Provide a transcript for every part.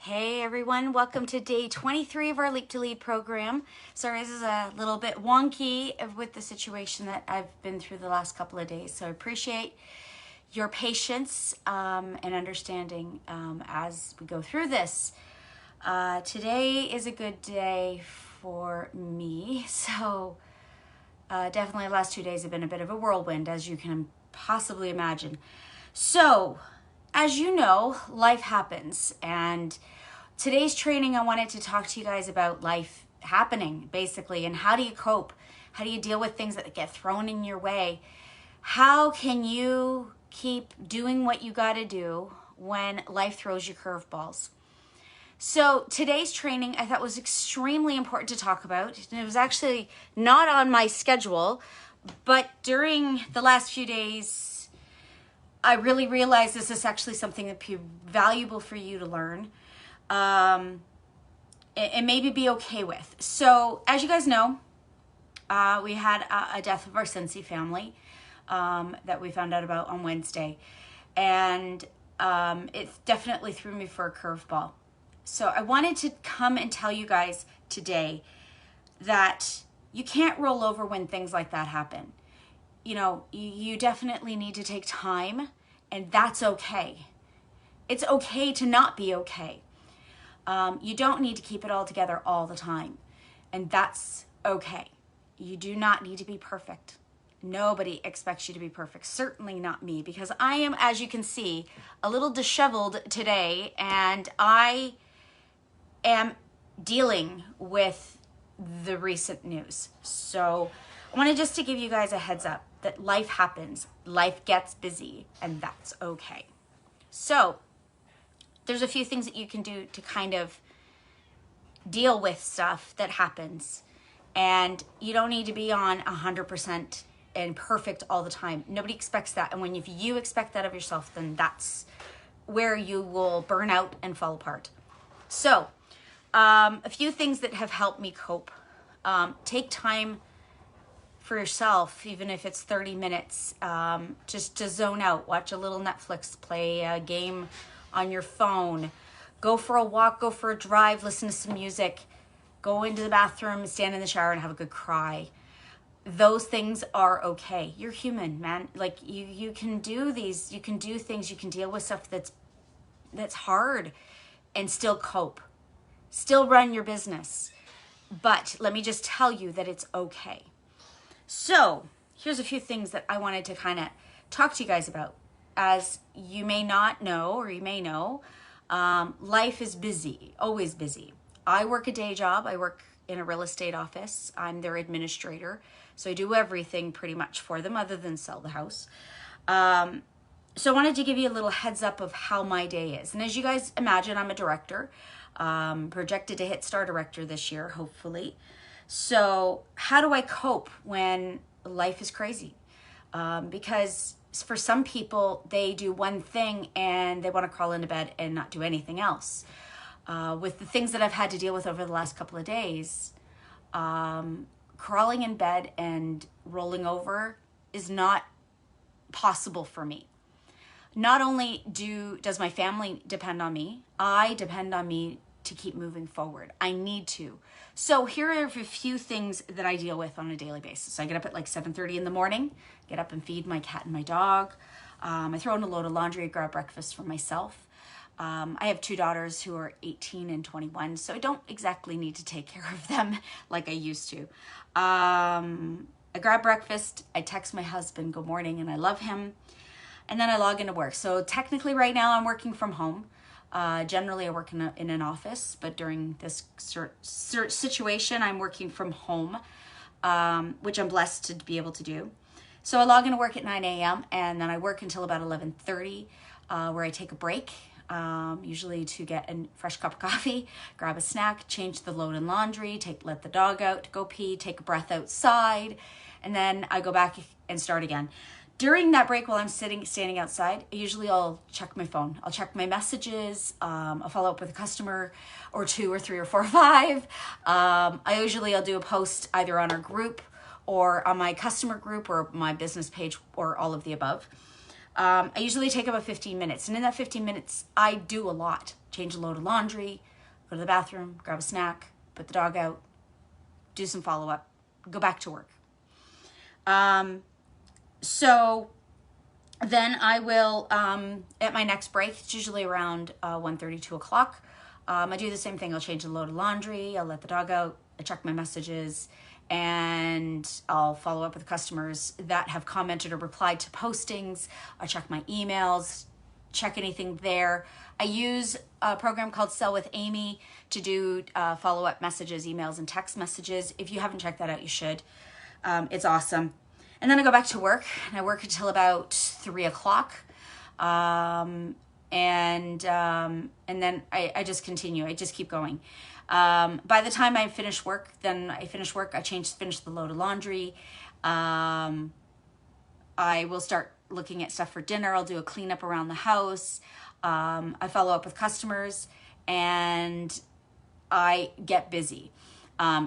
Hey everyone, welcome to day 23 of our Leap to Lead program. Sorry, this is a little bit wonky with the situation that I've been through the last couple of days. So I appreciate your patience and understanding as we go through this. Today is a good day for me. So definitely the last 2 days have been a bit of a whirlwind, as you can possibly imagine. So, as you know, life happens, and today's training I wanted to talk to you guys about life happening, basically, and how do you cope? How do you deal with things that get thrown in your way? How can you keep doing what you got to do when life throws you curveballs? So today's training I thought was extremely important to talk about, and it was actually not on my schedule, but during the last few days I really realized this is actually something that would be valuable for you to learn and maybe be okay with. So as you guys know, we had a death of our Scentsy family that we found out about on Wednesday. And it definitely threw me for a curveball. So I wanted to come and tell you guys today that you can't roll over when things like that happen. You know, you definitely need to take time, and that's okay. It's okay to not be okay. You don't need to keep it all together all the time, and that's okay. You do not need to be perfect. Nobody expects you to be perfect, certainly not me, because I am, as you can see, a little disheveled today, and I am dealing with the recent news. So I wanted just to give you guys a heads up that life happens, life gets busy, and that's okay. So there's a few things that you can do to kind of deal with stuff that happens, and you don't need to be on 100% and perfect all the time. Nobody expects that, and if you expect that of yourself, then that's where you will burn out and fall apart. So a few things that have helped me cope. Take time for yourself, even if it's 30 minutes, just to zone out, watch a little Netflix, play a game on your phone, go for a walk, go for a drive, listen to some music, go into the bathroom, stand in the shower and have a good cry. Those things are okay. You're human, man. Like you can do these, you can do things, you can deal with stuff that's hard and still cope, still run your business. But let me just tell you that it's okay. So here's a few things that I wanted to kind of talk to you guys about. As you may not know, or you may know, life is busy, always busy. I work a day job. I work in a real estate office. I'm their administrator. So I do everything pretty much for them other than sell the house. So I wanted to give you a little heads up of how my day is. And as you guys imagine, I'm a director, projected to hit star director this year, hopefully. So how do I cope when life is crazy? Because for some people, they do one thing and they want to crawl into bed and not do anything else. With the things that I've had to deal with over the last couple of days, crawling in bed and rolling over is not possible for me. Not only does my family depend on me, I depend on me to keep moving forward. I need to. So here are a few things that I deal with on a daily basis. I get up at like 7:30 in the morning, get up and feed my cat and my dog. I throw in a load of laundry, grab breakfast for myself. I have two daughters who are 18 and 21, so I don't exactly need to take care of them like I used to. I grab breakfast, I text my husband good morning and I love him, and then I log into work. So technically right now I'm working from home. Generally I work in an office, but during this situation I'm working from home, which I'm blessed to be able to do. So I log into work at 9 a.m. and then I work until about 11:30, where I take a break, usually to get a fresh cup of coffee, grab a snack, change the load in laundry, let the dog out to go pee, take a breath outside, and then I go back and start again. During that break, while I'm standing outside, usually I'll check my phone. I'll check my messages. I'll follow up with a customer or two or three or four or five. I'll do a post either on our group or on my customer group or my business page or all of the above. I usually take about 15 minutes. And in that 15 minutes, I do a lot. Change a load of laundry, go to the bathroom, grab a snack, put the dog out, do some follow-up, go back to work. So then I will, at my next break, it's usually around 1:30, 2 o'clock, I do the same thing. I'll change a load of laundry, I'll let the dog out, I check my messages, and I'll follow up with customers that have commented or replied to postings. I check my emails, check anything there. I use a program called Sell with Amy to do follow-up messages, emails, and text messages. If you haven't checked that out, you should. It's awesome. And then I go back to work, and I work until about 3 o'clock. And then I just continue. I just keep going. By the time I finish work, I finish the load of laundry. I will start looking at stuff for dinner. I'll do a cleanup around the house. I follow up with customers, and I get busy.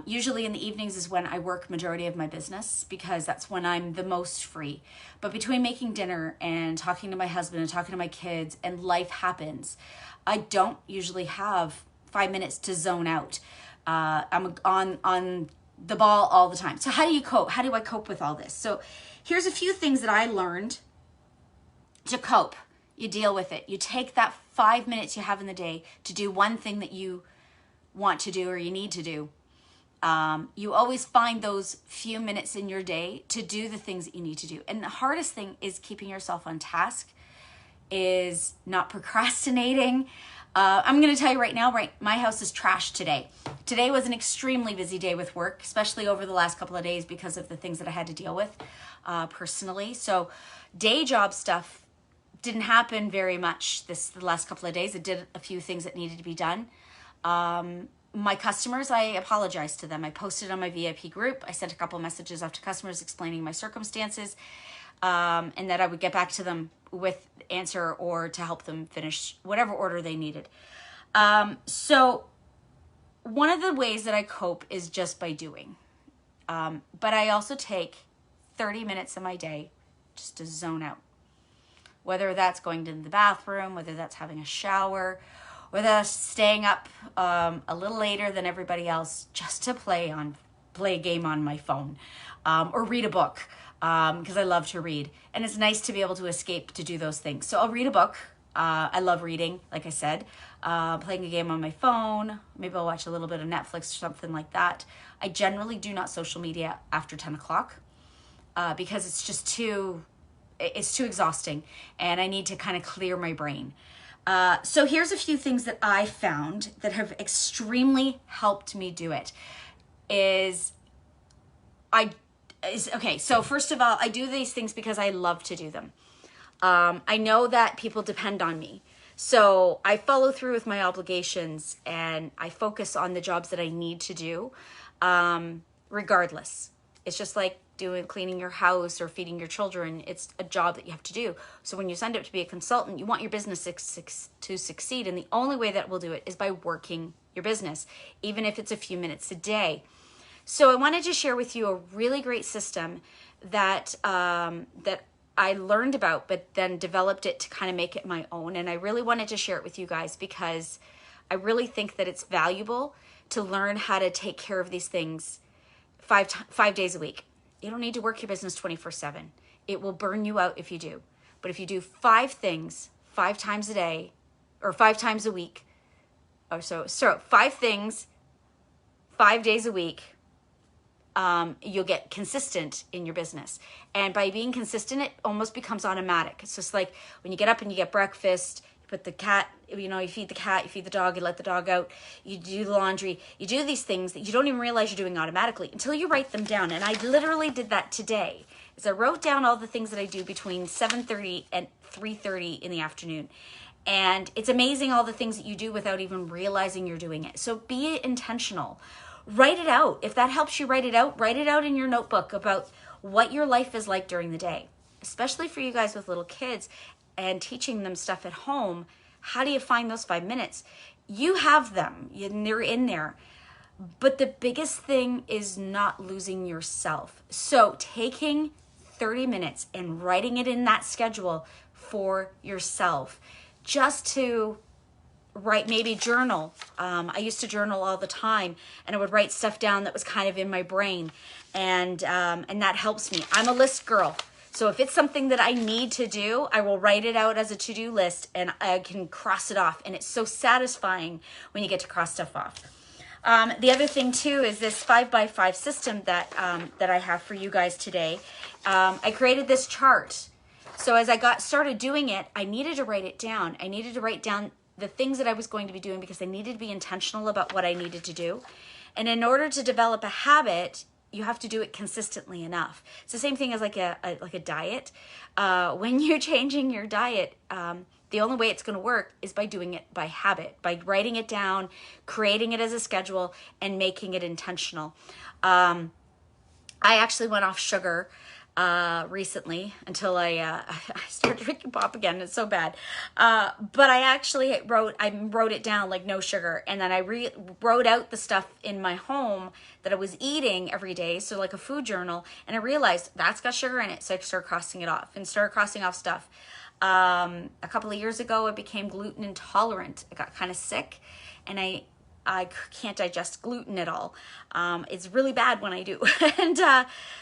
Usually in the evenings is when I work majority of my business, because that's when I'm the most free. But between making dinner and talking to my husband and talking to my kids, and life happens, I don't usually have 5 minutes to zone out. I'm on the ball all the time. So how do you cope? How do I cope with all this? So here's a few things that I learned to cope. You deal with it. You take that 5 minutes you have in the day to do one thing that you want to do or you need to do. You always find those few minutes in your day to do the things that you need to do. And the hardest thing is keeping yourself on task, is not procrastinating. I'm going to tell you right now, my house is trashed today. Today was an extremely busy day with work, especially over the last couple of days because of the things that I had to deal with personally. So day job stuff didn't happen very much the last couple of days. I did a few things that needed to be done. My customers, I apologized to them. I posted on my VIP group. I sent a couple of messages off to customers explaining my circumstances, and that I would get back to them with answer or to help them finish whatever order they needed. So one of the ways that I cope is just by doing. But I also take 30 minutes of my day just to zone out. Whether that's going to the bathroom, whether that's having a shower, whether that's staying up a little later than everybody else just to play a game on my phone, or read a book, because I love to read. And it's nice to be able to escape to do those things. So I'll read a book. I love reading, like I said. Playing a game on my phone. Maybe I'll watch a little bit of Netflix or something like that. I generally do not social media after 10 o'clock because it's just too exhausting, and I need to kind of clear my brain. So here's a few things that I found that have extremely helped me do it. Okay, so first of all, I do these things because I love to do them. I know that people depend on me. So I follow through with my obligations, and I focus on the jobs that I need to do, regardless. It's just like cleaning your house or feeding your children. It's a job that you have to do. So when you sign up to be a consultant, you want your business to succeed. And the only way that will do it is by working your business, even if it's a few minutes a day. So I wanted to share with you a really great system that that I learned about, but then developed it to kind of make it my own. And I really wanted to share it with you guys because I really think that it's valuable to learn how to take care of these things 5 days a week. You don't need to work your business 24/7. It will burn you out if you do. But if you do 5 things 5 times a day, or 5 times a week, or so 5 things 5 days a week, you'll get consistent in your business. And by being consistent, it almost becomes automatic. It's just like when you get up and you get breakfast, you put the cat, you feed the cat, you feed the dog, you let the dog out, you do the laundry, you do these things that you don't even realize you're doing automatically until you write them down. And I literally did that today. Is I wrote down all the things that I do between 7:30 and 3:30 in the afternoon. And it's amazing all the things that you do without even realizing you're doing it. So be intentional. Write it out. If that helps you write it out in your notebook about what your life is like during the day, especially for you guys with little kids and teaching them stuff at home. How do you find those 5 minutes? You have them, and they're in there. But the biggest thing is not losing yourself. So taking 30 minutes and writing it in that schedule for yourself, just to write, maybe journal. I used to journal all the time, and I would write stuff down that was kind of in my brain, and that helps me. I'm a list girl. So if it's something that I need to do, I will write it out as a to-do list, and I can cross it off. And it's so satisfying when you get to cross stuff off. The other thing too is this 5x5 system that I have for you guys today. I created this chart. So as I got started doing it, I needed to write it down. I needed to write down the things that I was going to be doing because I needed to be intentional about what I needed to do. And in order to develop a habit, you have to do it consistently enough. It's the same thing as like a diet. When you're changing your diet, the only way it's going to work is by doing it by habit, by writing it down, creating it as a schedule, and making it intentional. I actually went off sugar recently until I started drinking pop again. It's so bad. But I actually wrote it down like no sugar. And then I wrote out the stuff in my home that I was eating every day. So like a food journal. And I realized that's got sugar in it. So I started crossing it off and started crossing off stuff. A couple of years ago, I became gluten intolerant. I got kind of sick, and I can't digest gluten at all. It's really bad when I do. And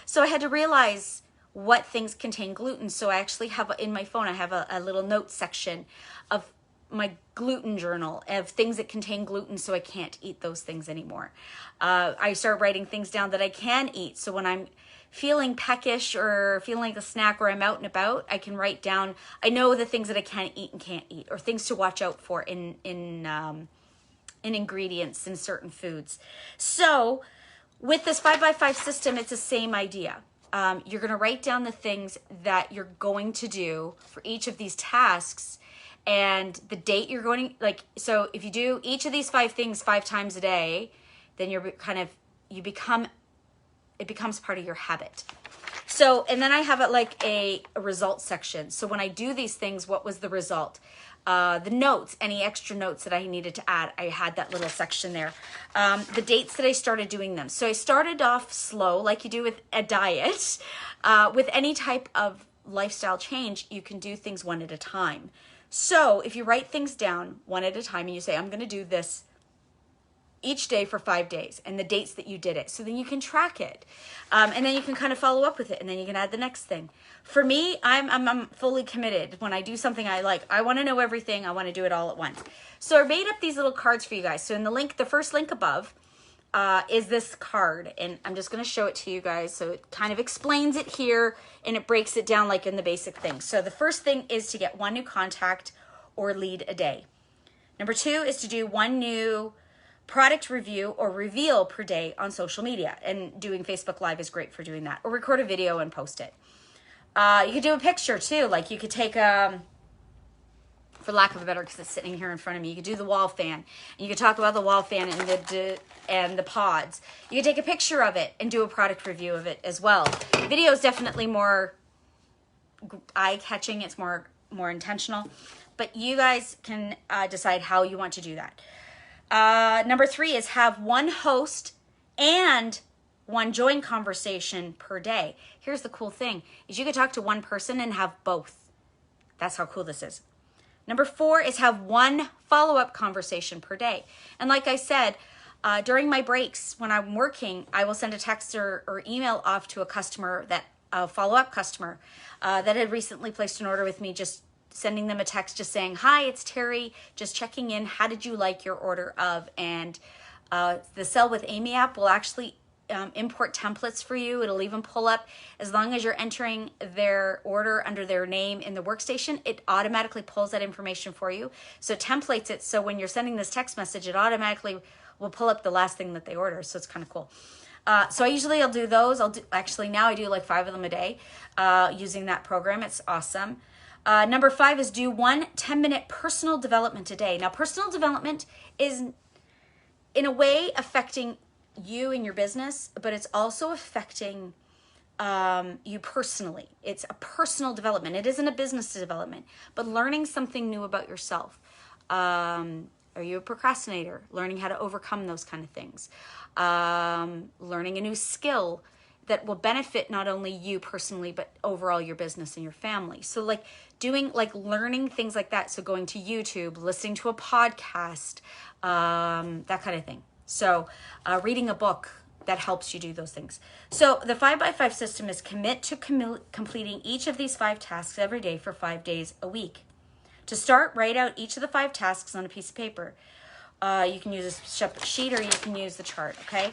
so I had to realize what things contain gluten. So I actually have in my phone, I have a little note section of my gluten journal of things that contain gluten, so I can't eat those things anymore. I start writing things down that I can eat. So when I'm feeling peckish or feeling like a snack or I'm out and about, I can write down, I know the things that I can eat and can't eat, or things to watch out for in ingredients in certain foods. So with this 5x5 system, it's the same idea. You're going to write down the things that you're going to do for each of these tasks and the date you're going to, so if you do each of these 5 things 5 times a day, then it becomes part of your habit. So, and then I have it like a results section. So when I do these things, what was the result? The notes, any extra notes that I needed to add, I had that little section there. The dates that I started doing them. So I started off slow, like you do with a diet. With any type of lifestyle change, you can do things one at a time. So if you write things down one at a time and you say, I'm going to do this each day for 5 days, and the dates that you did it, so then you can track it, and then you can kind of follow up with it, and then you can add the next thing. For me, I'm fully committed. When I do something I like, I want to know everything. I want to do it all at once. So I made up these little cards for you guys. So in the first link above is this card, and I'm just going to show it to you guys. So it kind of explains it here, and it breaks it down like in the basic things. So the first thing is to get 1 new contact or lead a day. Number 2 is to do 1 new product review or reveal per day on social media, and doing Facebook Live is great for doing that, or record a video and post it. You could do a picture too, like you could take for lack of a better, because it's sitting here in front of me, you could do the wall fan, and you could talk about the wall fan and the pods. You could take a picture of it and do a product review of it as well. Video is definitely more eye-catching, it's more intentional, but you guys can decide how you want to do that. Number 3 is have 1 host and 1 join conversation per day. Here's the cool thing, is you could talk to 1 person and have both. That's how cool this is. Number 4 is have 1 follow-up conversation per day. And like I said, during my breaks when I'm working, I will send a text or email off to a customer, a follow-up customer that had recently placed an order with me, just sending them a text just saying, hi, it's Terry, just checking in. How did you like your order of? And the Sell with Amy app will actually import templates for you. It'll even pull up, as long as you're entering their order under their name in the workstation, it automatically pulls that information for you. So it templates it, so when you're sending this text message, it automatically will pull up the last thing that they order. So it's kind of cool. So I'll do those. Actually now I do like 5 of them a day using that program. It's awesome. Number 5 is do 1 10-minute personal development a day. Now, personal development is in a way affecting you and your business, but it's also affecting you personally. It's a personal development. It isn't a business development, but learning something new about yourself. Are you a procrastinator? Learning how to overcome those kind of things. Learning a new skill. that will benefit not only you personally, but overall your business and your family. So like learning things like that. So going to YouTube, listening to a podcast, that kind of thing. So reading a book that helps you do those things. So the 5x5 system is commit to completing each of these 5 tasks every day for 5 days a week. To start, write out each of the 5 tasks on a piece of paper. You can use a separate sheet or you can use the chart, okay?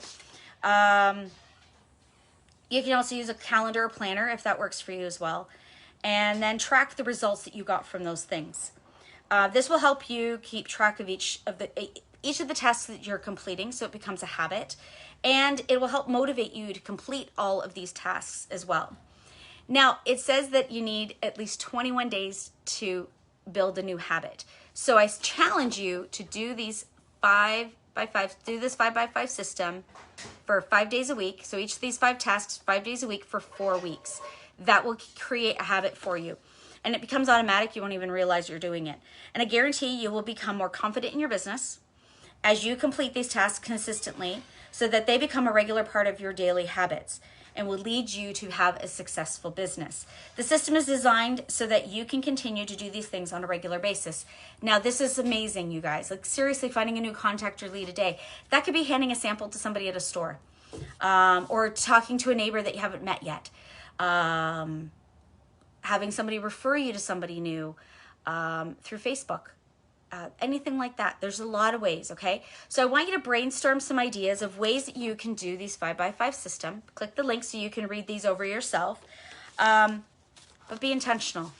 You can also use a calendar or planner if that works for you as well. And then track the results that you got from those things. This will help you keep track of each of the tasks that you're completing, so it becomes a habit. And it will help motivate you to complete all of these tasks as well. Now, it says that you need at least 21 days to build a new habit. So I challenge you to do these 5x5, do this 5x5 system for 5 days a week. So each of these 5 tasks, 5 days a week for 4 weeks. That will create a habit for you. And it becomes automatic. You won't even realize you're doing it. And I guarantee you will become more confident in your business as you complete these tasks consistently so that they become a regular part of your daily habits and will lead you to have a successful business. The system is designed so that you can continue to do these things on a regular basis. Now, this is amazing, you guys. Like, seriously, finding a new contact or lead a day. That could be handing a sample to somebody at a store, or talking to a neighbor that you haven't met yet, having somebody refer you to somebody new through Facebook. Anything like that. There's a lot of ways, okay? So I want you to brainstorm some ideas of ways that you can do these 5x5 system. Click the link so you can read these over yourself. But be intentional.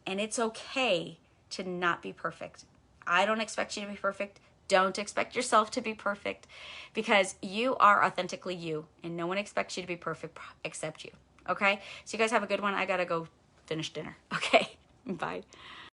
And it's okay to not be perfect. I don't expect you to be perfect. Don't expect yourself to be perfect, because you are authentically you, and no one expects you to be perfect except you, okay? So you guys have a good one. I gotta go finish dinner. Okay, bye.